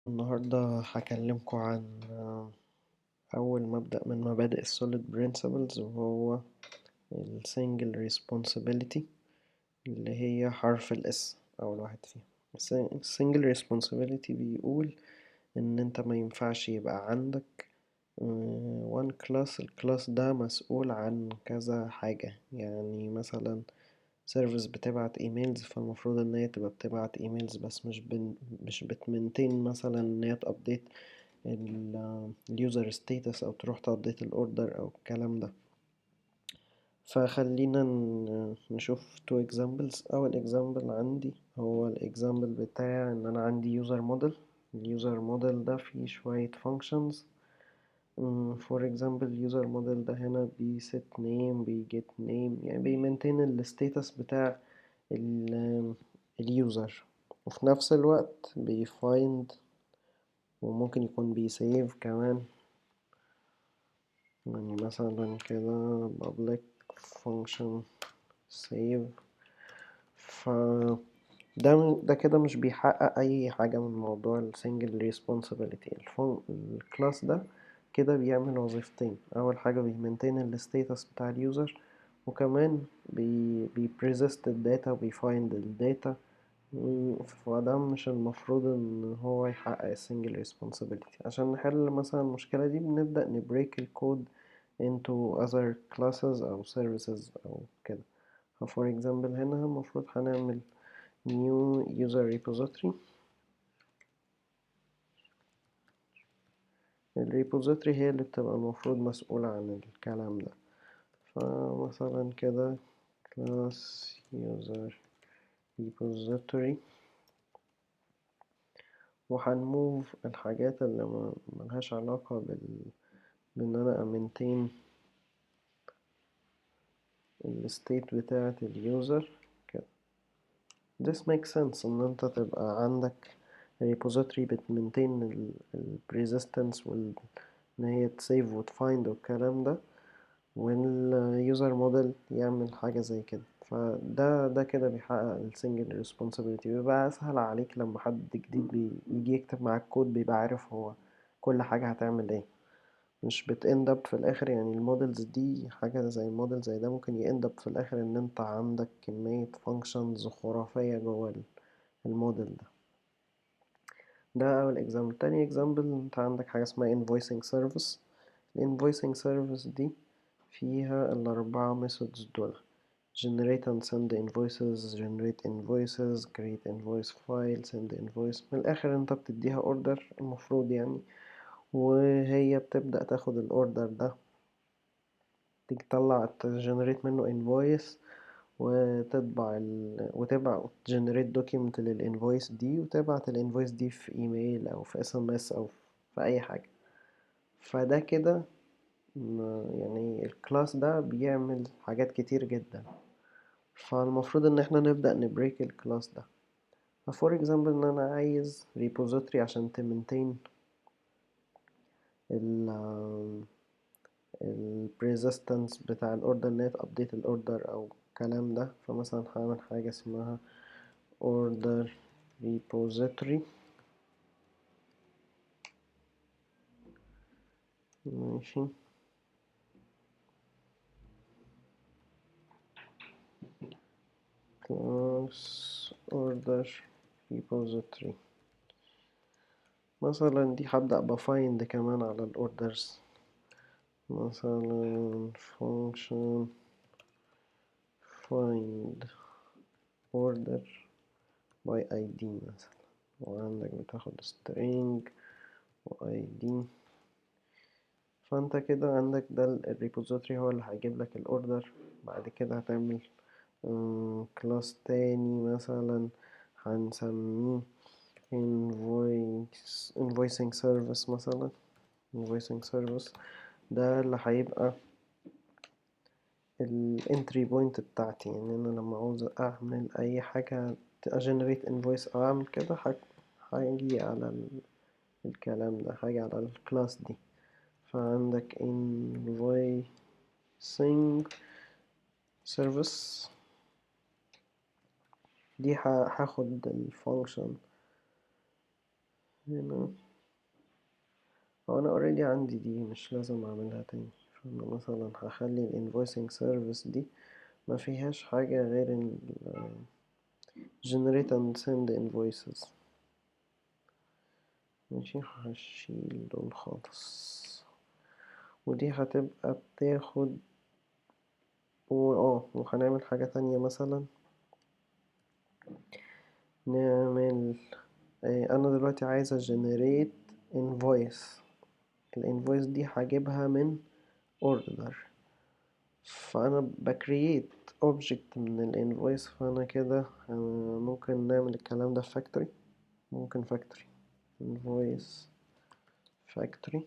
النهاردة هكلمكم عن أول مبدأ من مبادئ السوليد برينسيبلز، وهو السنجل ريسبونسابيلتي، اللي هي حرف الاس أول واحد فيهم. السنجل ريسبونسابيلتي بيقول إن أنت ما ينفعش يبقى عندك وان كلاس، الكلاس ده مسؤول عن كذا حاجة. يعني مثلا سيرفيس بتبعت ايميلز، فالمفروض ان هي تبقى بتبعت ايميلز بس، مش بتمنتين مثلا ان هي تابديت اليوزر ستيتس او تروح تابديت الاوردر او الكلام ده. فخلينا نشوف تو اكزامبلز. اول اكزامبل عندي هو الاكزامبل بتاع ان انا عندي يوزر موديل. اليوزر موديل ده فيه شوية functions. for example user model ده هنا بي set name بي get name، يعني بيمنتين الستيتس بتاع اليوزر، وفي نفس الوقت بيفايند، وممكن يكون بيسيف كمان. يعني مثلا كده public function save. ف ده كده مش بيحقق اي حاجة من موضوع السنجل responsibility. الكلاس ده كده بيعمل وظيفتين. اول حاجة بيمنتين الستيتس بتاع اليوزر، وكمان بيبريزست الداتا وبيفايند الداتا. فده مش المفروض ان هو يحقق السنجل responsibility. عشان نحل مثلا المشكلة دي بنبدأ نبريك الكود into other classes او services او كده. for example هنا المفروض هنعمل new user repository. الريبوزيتوري هي اللي بتبقى المفروض مسؤولة عن الكلام ده. فمثلا كده class user repository، وهنموف الحاجات اللي ملهاش علاقة بان انا امنتين الستيت بتاعة اليوزر كده. this makes sense ان انت تبقى عندك repository بتمنتين البريزيستنس ان هي تسيف وتفايند والكلام ده، واليوزر موديل يعمل حاجة زي كده. فده كده بيحقق السنجل ريسبونسابيلتي. بيبقى اسهل عليك لما حد جديد بيجي يكتب معاك كود، بيبقى عارف هو كل حاجة هتعمل ايه، مش بتend up في الاخر. يعني المودلز دي حاجة زي الموديل زي ده ممكن يend up في الاخر ان انت عندك كمية functions خرافية جوه الموديل ده. ده اول example. تاني example انت عندك حاجة اسمها invoicing service. الانفويسنج سيرفيس دي فيها الأربعة methods دول: generate and send invoices، generate invoices، create invoice file، send invoice. من الآخر انت بتديها order المفروض يعني، وهي بتبدأ تاخد الاوردر ده، تطلع generate منه invoice، وتبع generate document للinvoice دي، وتبعت الانفويس دي في ايميل او في SMS او في اي حاجة. فده كده يعني الكلاس ده بيعمل حاجات كتير جدا، فالمفروض ان احنا نبدأ نبريك الكلاس ده. فور اكزامبل ان انا عايز ريبوزيتوري عشان تمنتين البريزيستنس بتاع الاوردر، ان هي تابديت الاوردر او الكلام ده. فمثلا هعمل حاجة اسمها order repository. ماشي، class order repository. مثلا دي هبدأ بفايند كمان على الاوردرز، مثلا function find order by id مثلا، وعندك بتاخد string و id. فانت كده عندك ده الريبوزيتوري هو اللي هيجيب لك الاوردر. بعد كده هتعمل كلاس تاني مثلا هنسميه invoicing service مثلا. invoicing service ده اللي هيبقى الانتري بوينت بتاعتي. يعني انا لما عاوز اعمل اي حاجة اجنريت انفويس او اعمل كده، هاجي على الكلام ده، هاجي على الكلاس دي. فعندك invoicing service دي هاخد الفانكشن هنا انا اوريدي عندي دي، مش لازم اعملها تاني. فانا مثلا هخلي الانفويسنج سيرفيس دي ما فيهاش حاجة غير ال generate and send invoices. ماشي، هشيل دول خالص. ودي هتبقى بتاخد وهنعمل حاجة تانية مثلا. نعمل انا دلوقتي عايزة generate invoice. الانفويس دي هجيبها من order، فانا بكرييت object من الانفويس. فانا كده ممكن نعمل الكلام ده في factory. ممكن factory invoice factory.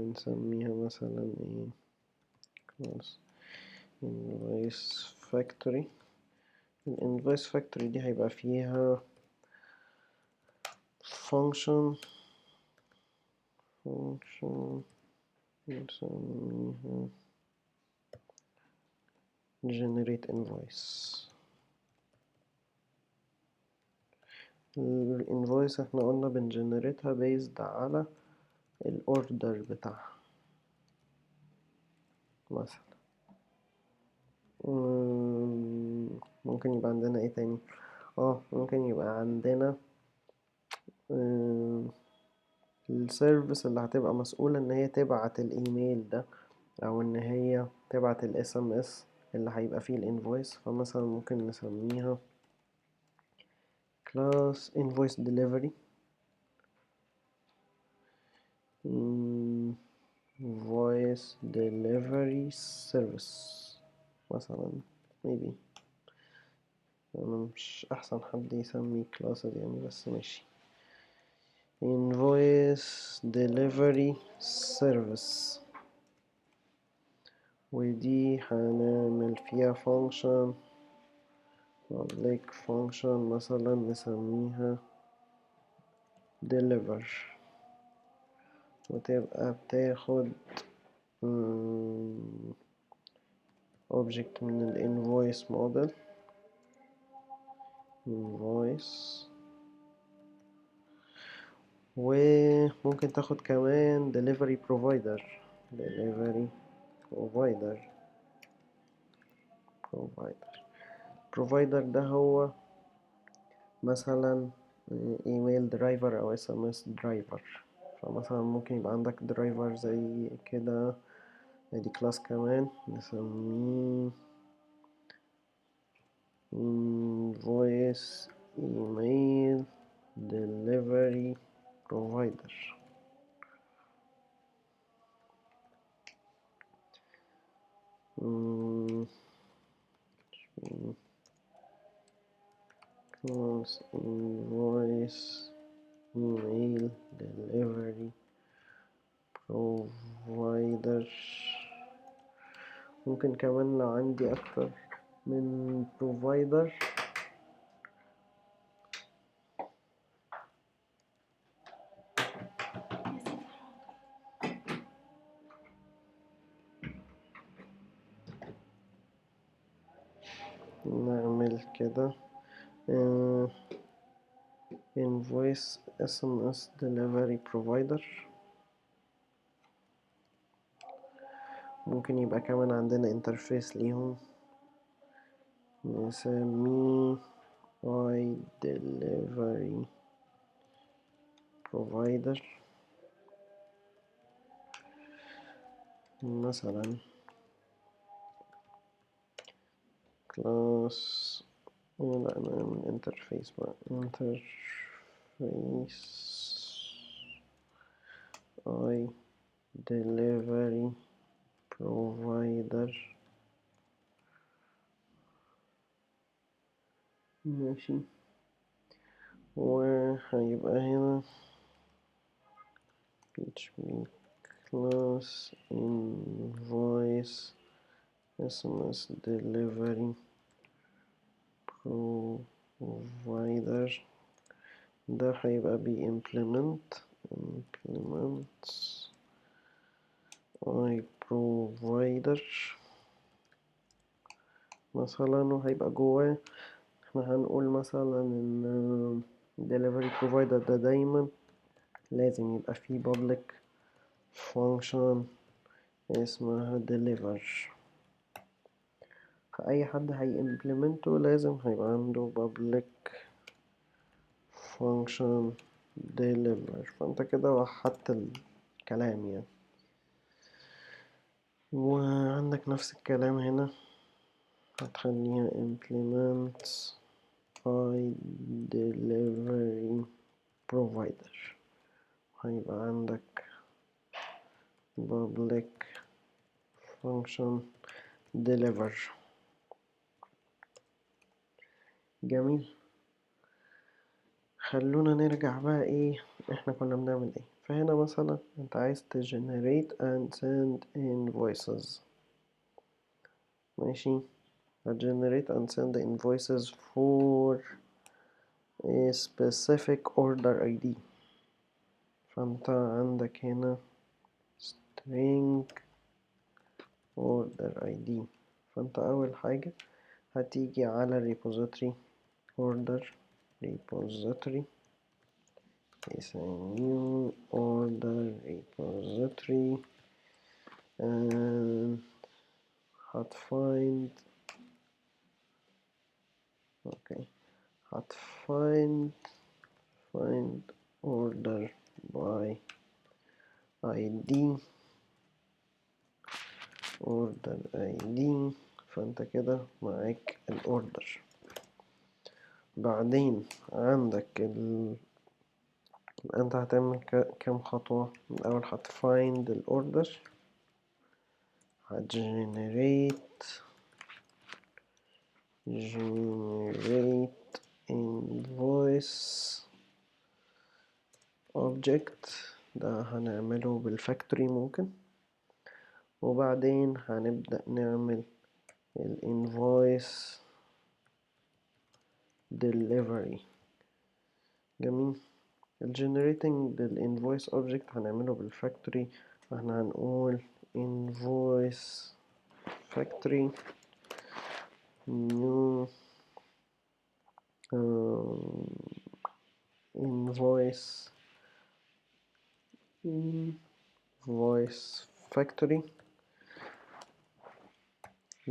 نسميها مثلا ايه، خلاص invoice factory. الانفويس factory دي هيبقى فيها function نسميها generate invoice. الانفويس احنا قلنا بنجنريتها based على الاوردر بتاعها مثلا. ممكن يبقى عندنا ايه تاني؟ ممكن يبقى عندنا السيرفيس اللي هتبقى مسؤولة ان هي تبعت الايميل ده، او ان هي تبعت الاس ام اس اللي هيبقى فيه الانفويس. فمثلا ممكن نسميها class invoice delivery. invoice delivery service مثلا. maybe انا مش احسن حد يسمي كلاس يعني، بس ماشي. invoice delivery service. ودي هنعمل فيها function public function مثلا نسميها deliver، وتبقى بتاخد object من ال invoice model invoice. وممكن تاخد كمان delivery provider delivery provider provider ده هو مثلا ايميل درايفر او اس ام اس درايفر. فمثلا ممكن يبقى عندك درايفر زي كده. ادي كلاس كمان نسميه invoice email delivery provider. class invoice email delivery provider. ممكن كمان لو عندي اكتر من provider نعمل كده invoice SMS delivery provider. ممكن يبقى كمان عندنا انترفيس ليهم نسميه I delivery provider مثلا. class لا نعمل انترفيس بقى interface I delivery provider. ماشي، وهيبقى هنا PHP class invoice SMS delivery provider. ده هيبقى implements I provider مثلا، وهيبقى جواه احنا هنقول مثلا ان delivery provider ده دايما لازم يبقى فيه public function اسمها deliver. فأي حد هيimplemenته لازم هيبقى عنده public function deliver. فانت كده وحدت الكلام يعني. وعندك نفس الكلام هنا هتخليها implement by delivery provider. هيبقى عندك public function deliver. جميل. خلونا نرجع بقى ايه احنا كنا بنعمل ايه. فهنا مثلا انت عايز generate and send invoices. ماشي. generate and send invoices for a specific order ID. فانت عندك هنا string order ID. فانت اول حاجة هتيجي على repository order repository is a new order repository and هتfind find order by ID order ID. فانت كده معاك الاوردر. بعدين عندك انت هتعمل كام خطوة. الاول هتفايند الاوردر، هتجنريت invoice object. ده هنعمله بالفاكتوري ممكن. وبعدين هنبدأ نعمل الانفويس delivery. جميل. الجنريتنج للانفويس اوبجكت هنعمله بالفاكتوري. فاحنا هنقول invoice factory new invoice factory.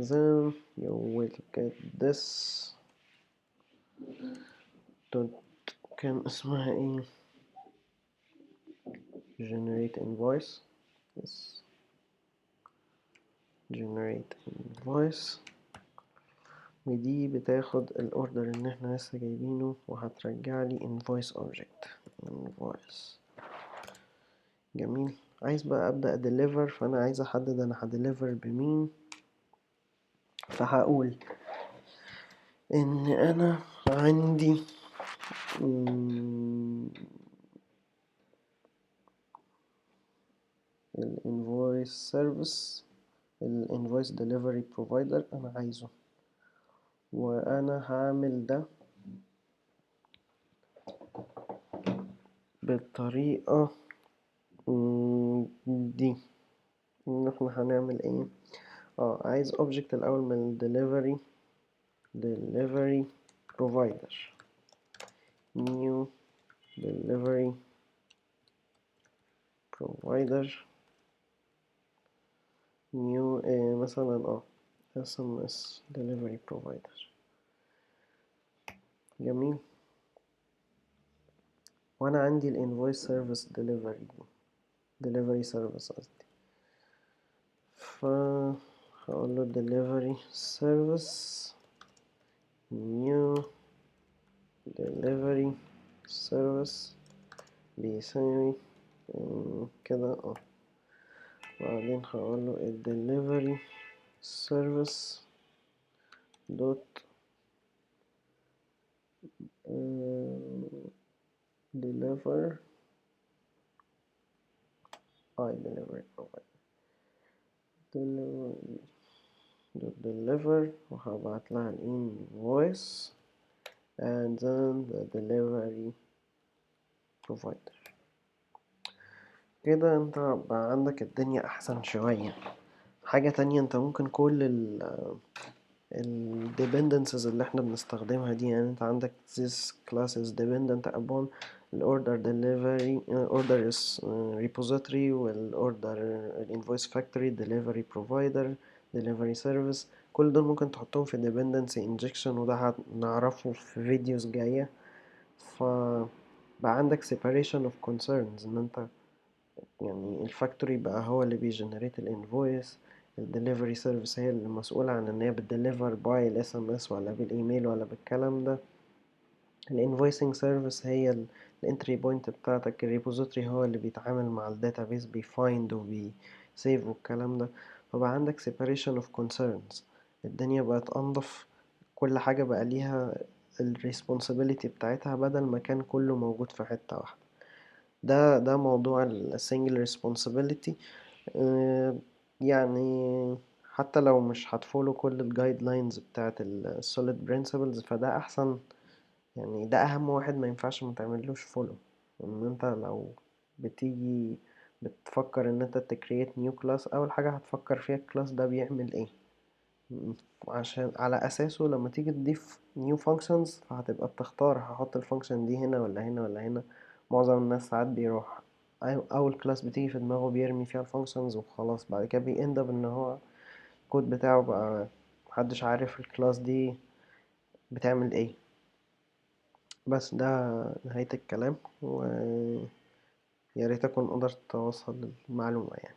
Then you will get this dot كان اسمها ايه generate invoice. yes generate invoice. ودي بتاخد الاوردر اللي احنا لسه جايبينه وهترجع لي invoice object invoice. جميل. عايز بقى ابدأ deliver. فانا عايز احدد انا هديليفر بمين. فهقول ان انا عندي الانفويس سيرفيس الانفويس ديليفري بروفايدر انا عايزه، وانا هعمل ده بالطريقة دي. ان احنا هنعمل ايه. عايز object الاول من delivery provider new delivery provider new مثلا SMS delivery provider. جميل. وانا عندي الانفويس سيرفيس delivery service قصدي. هقول له delivery service new delivery service بيساوي كده بعدين هقول له delivery service dot deliver delivery provider deliver وهبعت لها invoice and then the delivery provider. كده انت بقى عندك الدنيا احسن شوية. حاجة تانية، انت ممكن كل ال dependencies اللي احنا بنستخدمها دي، يعني انت عندك this class is dependent upon ال order delivery order is repository وال order invoice factory delivery provider delivery service. كل دول ممكن تحطهم في dependency injection، وده هنعرفه في فيديوز جاية. فبقى عندك separation of concerns، ان انت يعني الفاكتوري بقى هو اللي بيجنريت الانفويس، الدليفري سيرفيس هي اللي مسؤولة عن ان هي بتدليفر باي الاس ام اس ولا بالايميل ولا بالكلام ده. الانفويسنج سيرفيس هي الانتري بوينت بتاعتك، الريبوزيتوري هو اللي بيتعامل مع الداتابيس بيفايند وبيسيف والكلام ده. فبقى عندك separation of concerns، الدنيا بقت انضف، كل حاجة بقى ليها الريسبونسابيلتي بتاعتها بدل ما كان كله موجود في حتة واحدة. ده موضوع ال single responsibility. يعني حتى لو مش هتفولو كل الجايد لاينز بتاعت ال solid principles فده احسن. يعني ده اهم واحد ما ينفعش ما تعملوش فولو. ان انت لو بتيجي بتفكر ان انت تكريت نيو كلاس، اول حاجة هتفكر فيها الكلاس ده بيعمل ايه، عشان على اساسه لما تيجي تضيف new functions فهتبقى بتختار هحط الفانكشن دي هنا ولا هنا ولا هنا. معظم الناس ساعات بيروح اول كلاس بتيجي في دماغه بيرمي فيها الفانكشنز وخلاص، بعد كده بيند اب ان هو الكود بتاعه بقى محدش عارف الكلاس دي بتعمل ايه. بس ده نهاية الكلام، ويا ريت اكون قدرت اوصل المعلومة يعني.